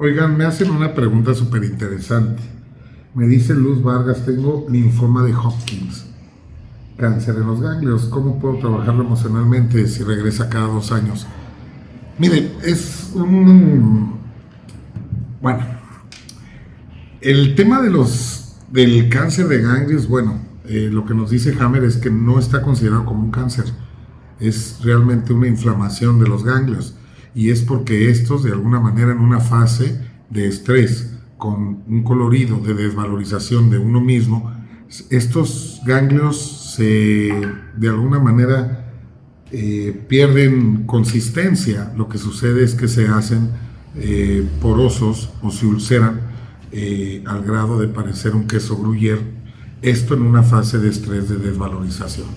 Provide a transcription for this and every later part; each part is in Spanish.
Oigan, me hacen una pregunta súper interesante. Me dice Luz Vargas, tengo linfoma de Hodgkin, cáncer en los ganglios. ¿Cómo puedo trabajarlo emocionalmente si regresa cada 2 años? Mire, Bueno, el tema del cáncer de ganglios, bueno, lo que nos dice Hammer es que no está considerado como un cáncer. Es realmente una inflamación de los ganglios. Y es porque estos, de alguna manera, en una fase de estrés, con un colorido de desvalorización de uno mismo, estos ganglios de alguna manera pierden consistencia. Lo que sucede es que se hacen porosos o se ulceran al grado de parecer un queso gruyere. Esto en una fase de estrés de desvalorización.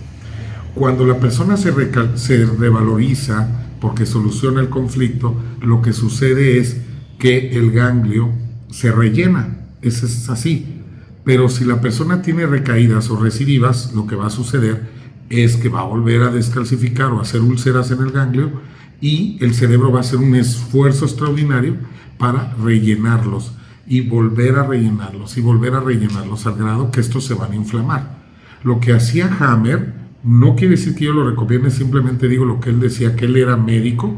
Cuando la persona se revaloriza porque soluciona el conflicto, lo que sucede es que el ganglio se rellena. Eso es así. Pero si la persona tiene recaídas o recidivas, lo que va a suceder es que va a volver a descalcificar o a hacer úlceras en el ganglio y el cerebro va a hacer un esfuerzo extraordinario para rellenarlos y volver a rellenarlos y volver a rellenarlos al grado que estos se van a inflamar. Lo que hacía Hammer, no quiere decir que yo lo recomiende, simplemente digo lo que él decía, que él era médico.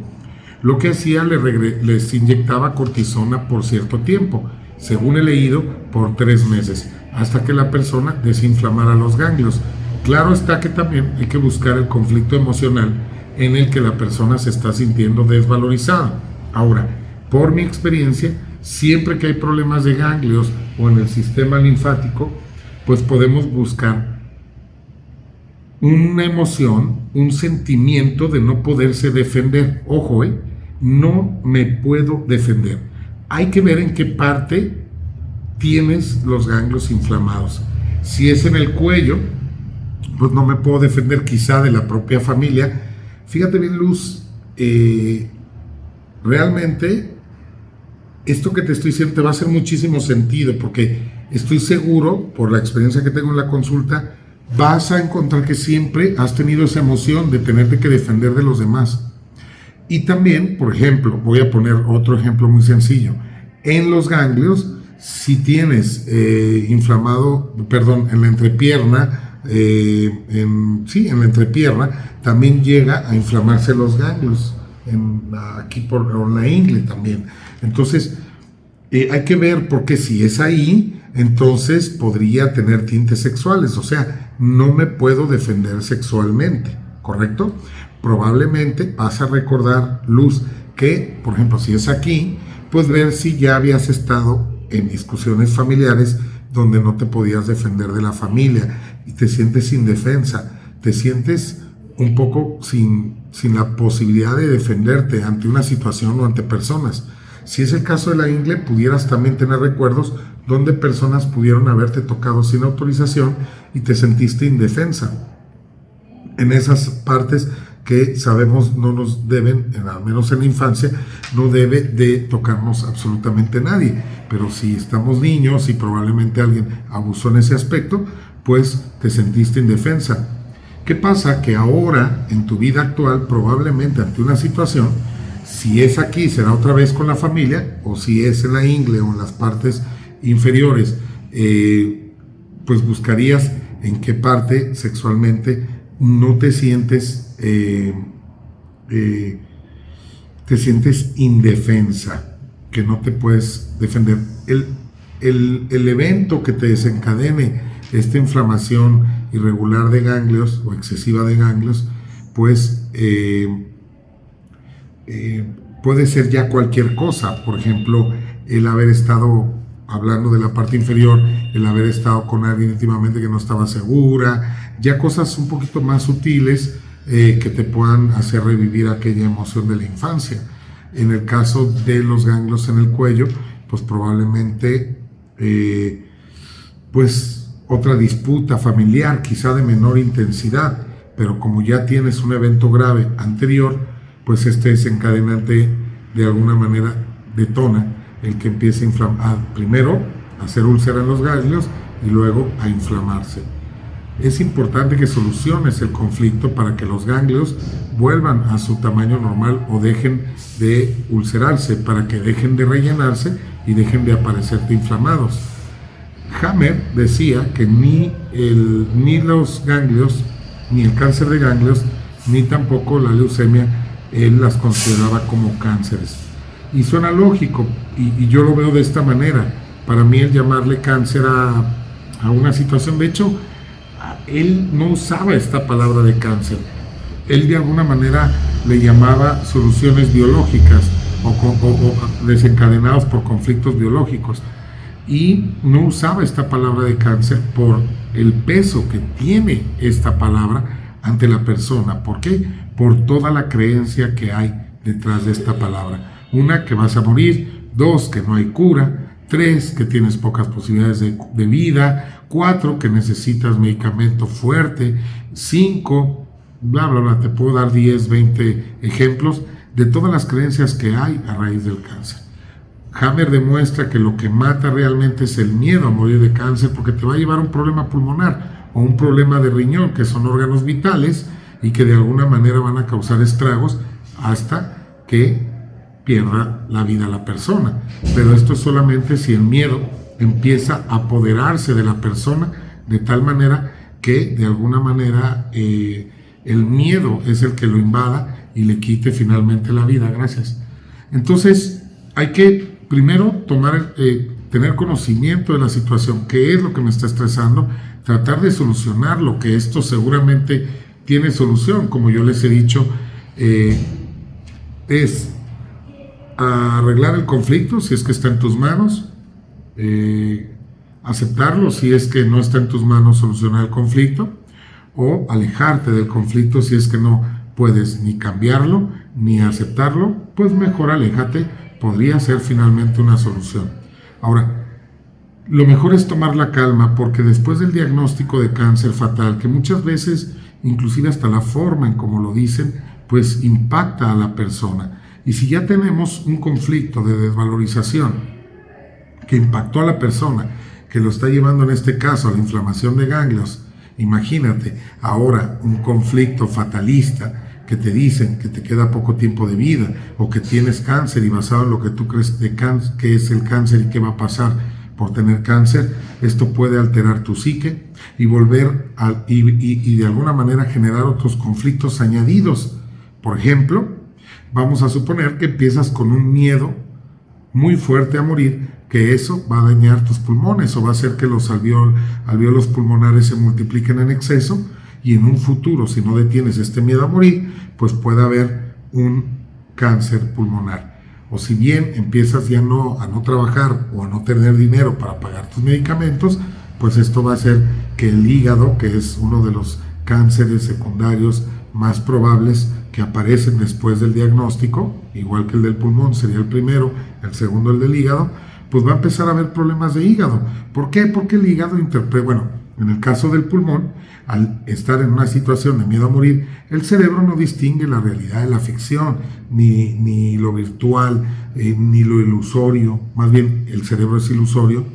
Lo que hacía, les inyectaba cortisona por cierto tiempo, según he leído, por 3 meses, hasta que la persona desinflamara los ganglios. Claro está que también hay que buscar el conflicto emocional en el que la persona se está sintiendo desvalorizada. Ahora, por mi experiencia, siempre que hay problemas de ganglios o en el sistema linfático, pues podemos buscar una emoción, un sentimiento de no poderse defender. Ojo, no me puedo defender. Hay que ver en qué parte tienes los ganglios inflamados. Si es en el cuello, pues no me puedo defender quizá de la propia familia. Fíjate bien, Luz, realmente esto que te estoy diciendo te va a hacer muchísimo sentido, porque estoy seguro, por la experiencia que tengo en la consulta, vas a encontrar que siempre has tenido esa emoción de tenerte que defender de los demás. Y también, por ejemplo, voy a poner otro ejemplo muy sencillo. En los ganglios, si tienes inflamado, perdón, en la entrepierna, en la entrepierna, también llega a inflamarse los ganglios, aquí por la ingle también. Entonces, hay que ver, porque si es ahí, entonces podría tener tintes sexuales, o sea, no me puedo defender sexualmente, ¿correcto? Probablemente vas a recordar, Luz, que, por ejemplo, si es aquí, pues ver si ya habías estado en discusiones familiares donde no te podías defender de la familia y te sientes indefensa, te sientes un poco sin la posibilidad de defenderte ante una situación o ante personas. Si es el caso de la ingle, pudieras también tener recuerdos donde personas pudieron haberte tocado sin autorización y te sentiste indefensa. En esas partes que sabemos no nos deben, al menos en la infancia, no debe de tocarnos absolutamente nadie. Pero si estamos niños y probablemente alguien abusó en ese aspecto, pues te sentiste indefensa. ¿Qué pasa? Que ahora, en tu vida actual, probablemente ante una situación, si es aquí, será otra vez con la familia, o si es en la ingle o en las partes inferiores, pues buscarías en qué parte sexualmente no te sientes, te sientes indefensa, que no te puedes defender. El evento que te desencadene esta inflamación irregular de ganglios o excesiva de ganglios, pues puede ser ya cualquier cosa. Por ejemplo, el haber estado hablando de la parte inferior, el haber estado con alguien íntimamente que no estaba segura, ya cosas un poquito más sutiles que te puedan hacer revivir aquella emoción de la infancia. En el caso de los ganglios en el cuello, pues probablemente pues otra disputa familiar, quizá de menor intensidad, pero como ya tienes un evento grave anterior, pues este desencadenante de alguna manera detona el que empiece a inflamar, primero a hacer úlcera en los ganglios y luego a inflamarse. es importante que soluciones el conflicto para que los ganglios vuelvan a su tamaño normal o dejen de ulcerarse, para que dejen de rellenarse y dejen de aparecerte inflamados. Hammer decía que ni los ganglios, ni el cáncer de ganglios, ni tampoco la leucemia, él las consideraba como cánceres. Y suena lógico, y yo lo veo de esta manera. Para mí el llamarle cáncer a una situación, de hecho, él no usaba esta palabra de cáncer. Él de alguna manera le llamaba soluciones biológicas o desencadenados por conflictos biológicos. Y no usaba esta palabra de cáncer por el peso que tiene esta palabra ante la persona. ¿Por qué? Por toda la creencia que hay detrás de esta palabra. Una, que vas a morir. 2, que no hay cura. 3, que tienes pocas posibilidades de vida. 4, que necesitas medicamento fuerte. 5, bla, bla, bla. Te puedo dar 10, 20 ejemplos de todas las creencias que hay a raíz del cáncer. Hammer demuestra que lo que mata realmente es el miedo a morir de cáncer, porque te va a llevar a un problema pulmonar o un problema de riñón, que son órganos vitales y que de alguna manera van a causar estragos hasta que pierda la vida la persona. Pero esto es solamente si el miedo empieza a apoderarse de la persona de tal manera que de alguna manera el miedo es el que lo invada y le quite finalmente la vida. Gracias. Entonces hay que primero tener conocimiento de la situación, qué es lo que me está estresando, tratar de solucionarlo, que esto seguramente tiene solución. Como yo les he dicho, es arreglar el conflicto si es que está en tus manos, aceptarlo si es que no está en tus manos solucionar el conflicto, o alejarte del conflicto si es que no puedes ni cambiarlo ni aceptarlo. Pues mejor aléjate, podría ser finalmente una solución. Ahora, lo mejor es tomar la calma, porque después del diagnóstico de cáncer fatal, que muchas veces, inclusive hasta la forma en cómo lo dicen, pues impacta a la persona. Y si ya tenemos un conflicto de desvalorización que impactó a la persona, que lo está llevando en este caso a la inflamación de ganglios, imagínate ahora un conflicto fatalista, que te dicen que te queda poco tiempo de vida o que tienes cáncer, y basado en lo que tú crees que es el cáncer y qué va a pasar por tener cáncer, esto puede alterar tu psique y y de alguna manera generar otros conflictos añadidos. Por ejemplo, vamos a suponer que empiezas con un miedo muy fuerte a morir, que eso va a dañar tus pulmones o va a hacer que los alvéolos pulmonares se multipliquen en exceso. Y en un futuro, si no detienes este miedo a morir, pues puede haber un cáncer pulmonar. O si bien empiezas ya a no trabajar o a no tener dinero para pagar tus medicamentos, pues esto va a hacer que el hígado, que es uno de los cánceres secundarios más probables que aparecen después del diagnóstico, igual que el del pulmón sería el primero, el segundo el del hígado, pues va a empezar a haber problemas de hígado. ¿Por qué? Porque el hígado en el caso del pulmón, al estar en una situación de miedo a morir, el cerebro no distingue la realidad de la ficción, ni lo virtual, ni lo ilusorio. Más bien, el cerebro es ilusorio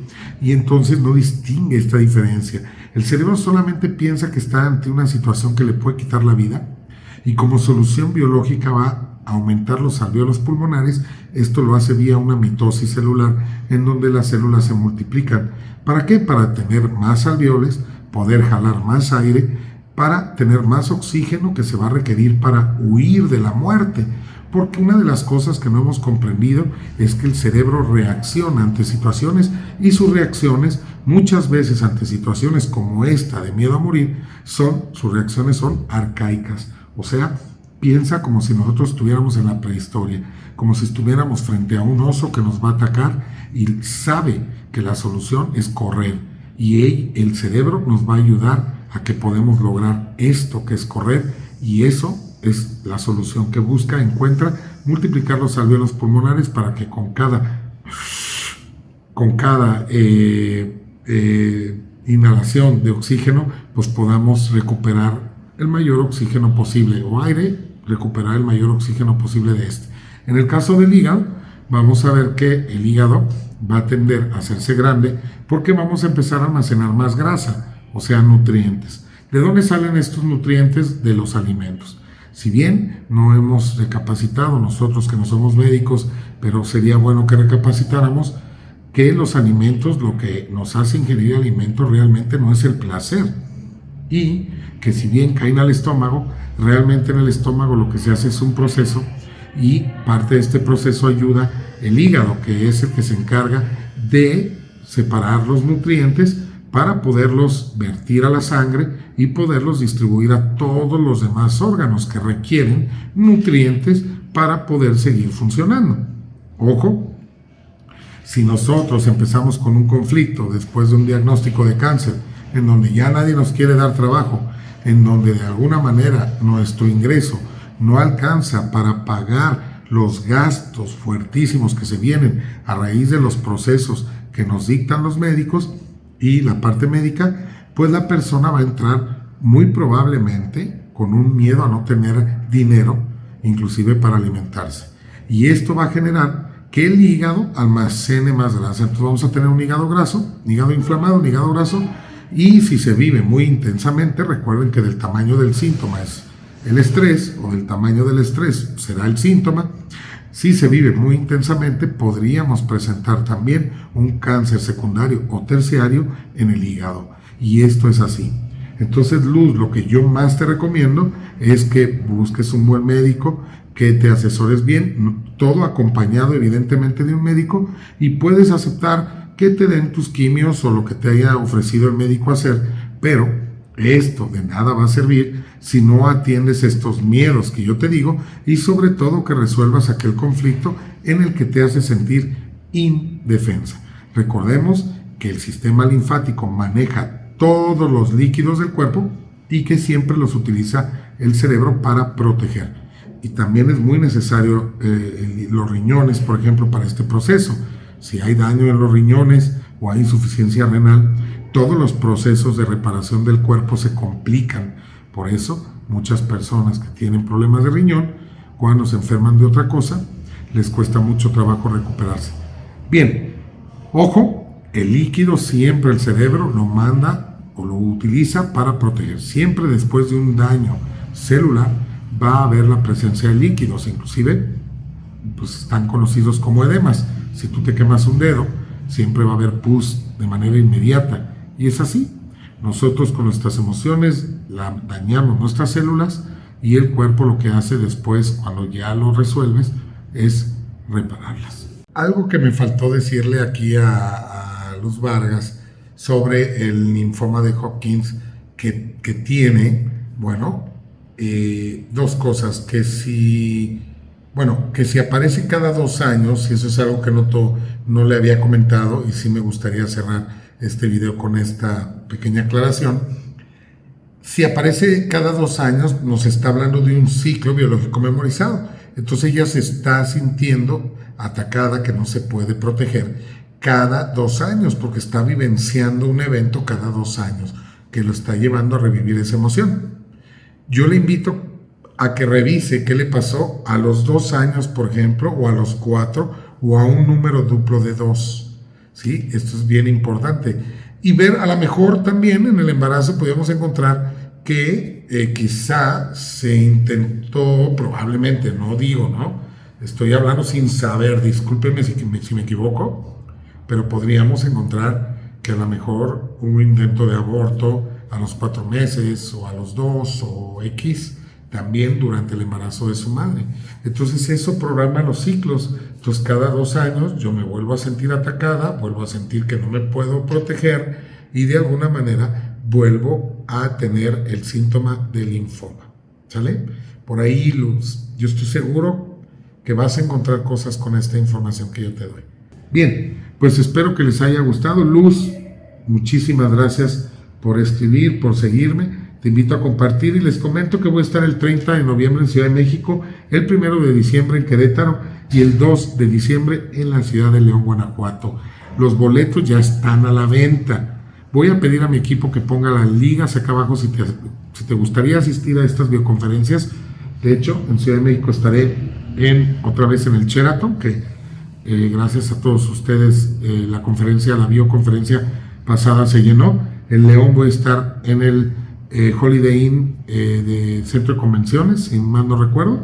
y entonces no distingue esta diferencia. El cerebro solamente piensa que está ante una situación que le puede quitar la vida, y como solución biológica va a aumentar los alvéolos pulmonares. Esto lo hace vía una mitosis celular, en donde las células se multiplican. ¿Para qué? Para tener más alvéolos, poder jalar más aire, para tener más oxígeno que se va a requerir para huir de la muerte. Porque una de las cosas que no hemos comprendido es que el cerebro reacciona ante situaciones, y sus reacciones muchas veces ante situaciones como esta de miedo a morir, sus reacciones son arcaicas. O sea, piensa como si nosotros estuviéramos en la prehistoria, como si estuviéramos frente a un oso que nos va a atacar, y sabe que la solución es correr, y el cerebro nos va a ayudar a que podemos lograr esto que es correr, y eso es la solución que encuentra multiplicar los alvéolos pulmonares para que con cada inhalación de oxígeno pues podamos recuperar el mayor oxígeno posible, o aire, recuperar el mayor oxígeno posible de este. En el caso del hígado, vamos a ver que el hígado va a tender a hacerse grande porque vamos a empezar a almacenar más grasa, o sea, nutrientes. ¿De dónde salen estos nutrientes? De los alimentos. Si bien no hemos recapacitado nosotros que no somos médicos, pero sería bueno que recapacitáramos que los alimentos, lo que nos hace ingerir alimentos realmente no es el placer, y que si bien caen al estómago, realmente en el estómago lo que se hace es un proceso, y parte de este proceso ayuda el hígado, que es el que se encarga de separar los nutrientes para poderlos vertir a la sangre y poderlos distribuir a todos los demás órganos que requieren nutrientes para poder seguir funcionando. Ojo, si nosotros empezamos con un conflicto después de un diagnóstico de cáncer, en donde ya nadie nos quiere dar trabajo, en donde de alguna manera nuestro ingreso no alcanza para pagar los gastos fuertísimos que se vienen a raíz de los procesos que nos dictan los médicos y la parte médica, pues la persona va a entrar muy probablemente con un miedo a no tener dinero, inclusive para alimentarse. Y esto va a generar que el hígado almacene más grasa. Entonces vamos a tener un hígado graso, un hígado inflamado, un hígado graso, y si se vive muy intensamente, recuerden que del tamaño del síntoma es el estrés, o del tamaño del estrés será el síntoma. Si se vive muy intensamente, podríamos presentar también un cáncer secundario o terciario en el hígado. Y esto es así. Entonces, Luz, lo que yo más te recomiendo es que busques un buen médico, que te asesores bien, todo acompañado evidentemente de un médico, y puedes aceptar que te den tus quimios o lo que te haya ofrecido el médico hacer, pero esto de nada va a servir si no atiendes estos miedos que yo te digo, y sobre todo que resuelvas aquel conflicto en el que te hace sentir indefensa. Recordemos que el sistema linfático maneja todos los líquidos del cuerpo y que siempre los utiliza el cerebro para proteger. Y también es muy necesario los riñones, por ejemplo, para este proceso. Si hay daño en los riñones o hay insuficiencia renal, todos los procesos de reparación del cuerpo se complican. Por eso, muchas personas que tienen problemas de riñón, cuando se enferman de otra cosa, les cuesta mucho trabajo recuperarse. Bien, ojo, el líquido siempre el cerebro lo manda o lo utiliza para proteger. Siempre después de un daño celular va a haber la presencia de líquidos, inclusive pues están conocidos como edemas. Si tú te quemas un dedo, siempre va a haber pus de manera inmediata. Y es así. Nosotros con nuestras emociones dañamos nuestras células, y el cuerpo lo que hace después, cuando ya lo resuelves, es repararlas. Algo que me faltó decirle aquí a Luz Vargas sobre el linfoma de Hodgkin que tiene, bueno, dos cosas, que si aparece cada 2 años, y eso es algo que no le había comentado, y sí me gustaría cerrar este video con esta pequeña aclaración. Si aparece cada 2 años, nos está hablando de un ciclo biológico memorizado. Entonces ella se está sintiendo atacada, que no se puede proteger cada 2 años, porque está vivenciando un evento cada 2 años que lo está llevando a revivir esa emoción. Yo le invito a que revise qué le pasó a los 2 años, por ejemplo, o a los 4, o a un número duplo de 2. ¿Sí? Esto es bien importante. Y ver, a lo mejor también en el embarazo podemos encontrar que quizá se intentó, probablemente, no digo, ¿no? Estoy hablando sin saber, discúlpenme si me equivoco, pero podríamos encontrar que a lo mejor hubo un intento de aborto a los 4 meses, o a los 2, o X, también durante el embarazo de su madre. Entonces eso programa los ciclos. Entonces cada 2 años yo me vuelvo a sentir atacada, vuelvo a sentir que no me puedo proteger, y de alguna manera vuelvo a tener el síntoma del linfoma. ¿Sale? Por ahí, Luz, yo estoy seguro que vas a encontrar cosas con esta información que yo te doy. Bien, pues espero que les haya gustado. Luz, muchísimas gracias por escribir, por seguirme. Te invito a compartir, y les comento que voy a estar el 30 de noviembre en Ciudad de México, el 1 de diciembre en Querétaro y el 2 de diciembre en la ciudad de León, Guanajuato. Los boletos ya están a la venta. Voy a pedir a mi equipo que ponga las ligas acá abajo si te gustaría asistir a estas videoconferencias. De hecho, en Ciudad de México estaré otra vez en el Sheraton, que gracias a todos ustedes la videoconferencia pasada se llenó. En León voy a estar en el Holiday Inn de Centro de Convenciones, si mal no recuerdo.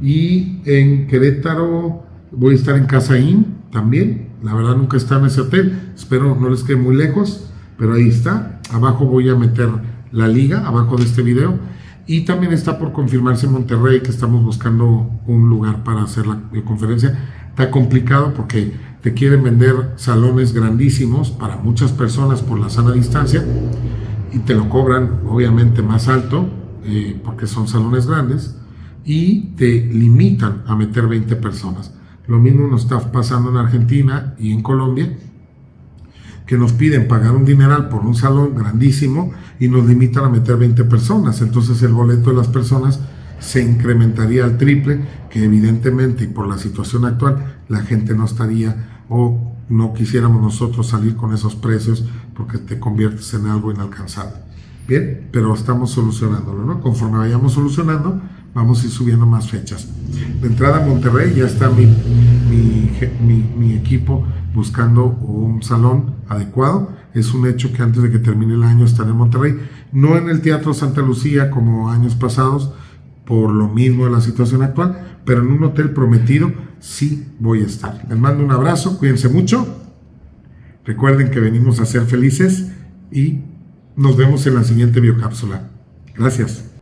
Y en Querétaro voy a estar en Casa Inn también. La verdad nunca he estado en ese hotel, espero no les quede muy lejos, pero ahí está. Abajo voy a meter la liga, abajo de este video. Y también está por confirmarse en Monterrey, que estamos buscando un lugar para hacer la conferencia. Está complicado porque te quieren vender salones grandísimos para muchas personas por la sana distancia y te lo cobran obviamente más alto porque son salones grandes y te limitan a meter 20 personas. Lo mismo nos está pasando en Argentina y en Colombia, que nos piden pagar un dineral por un salón grandísimo y nos limitan a meter 20 personas. Entonces el boleto de las personas se incrementaría al triple, que evidentemente y por la situación actual la gente no estaría o no quisiéramos nosotros salir con esos precios porque te conviertes en algo inalcanzable. Bien, pero estamos solucionándolo, ¿no? Conforme vayamos solucionando, vamos a ir subiendo más fechas. De entrada a Monterrey ya está mi equipo buscando un salón adecuado. Es un hecho que antes de que termine el año estaré en Monterrey, no en el Teatro Santa Lucía como años pasados, por lo mismo de la situación actual, pero en un hotel prometido sí voy a estar. Les mando un abrazo, cuídense mucho, recuerden que venimos a ser felices y nos vemos en la siguiente biocápsula. Gracias.